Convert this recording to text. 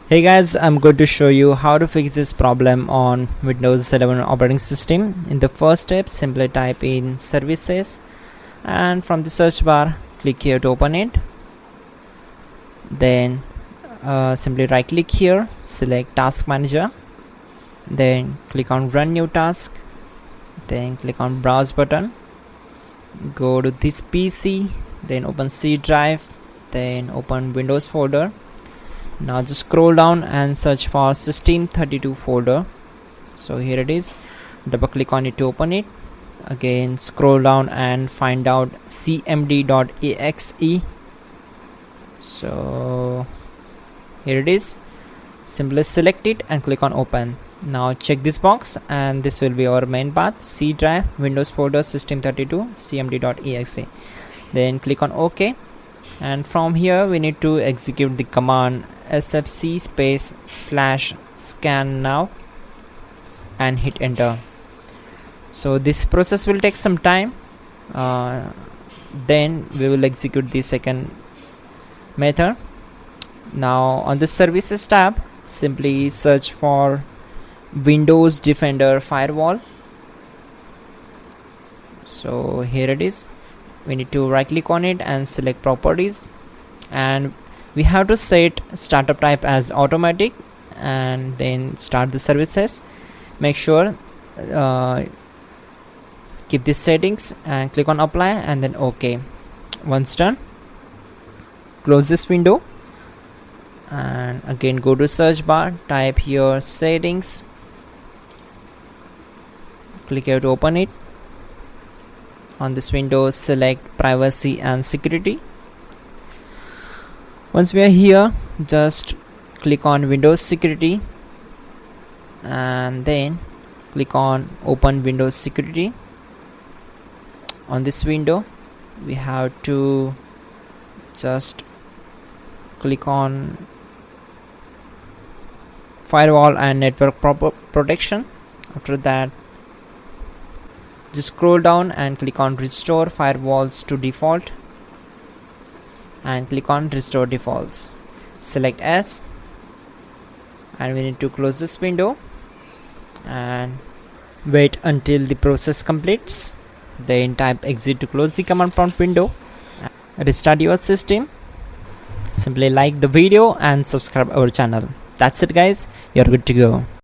Hey guys, I'm going to show you how to fix this problem on Windows 11 operating system. In the first step, simply type in services and from the search bar click here to open it. Then simply right click here, select task manager, then click on run new task, then click on browse button, go to this PC, then open C drive, then open Windows folder. Now just scroll down and search for system32 folder. So here it is, double click on it to open it. Again scroll down and find out cmd.exe. so here it is, simply select it and click on open. Now check this box and this will be our main path: C drive, Windows folder, system32, cmd.exe. Then click on OK, and from here we need to execute the command sfc /scan now and hit enter. So this process will take some time. Then we will execute the second method. Now on the services tab, simply search for Windows Defender Firewall. So here it is, we need to right click on it and select properties, and we have to set startup type as automatic and then start the services. Make sure keep these settings and click on apply and then OK. Once done, close this window and again go to search bar, type here settings, click here to open it. On this window select privacy and security. Once we are here, just click on Windows security and then click on open Windows security. On this window we have to just click on firewall and network protection. After that, just scroll down and click on restore firewalls to default and click on restore defaults. Select S and we need to close this window and wait until the process completes. Then type exit to close the command prompt window. Restart your system. Simply like the video and subscribe our channel. That's it guys, you're good to go.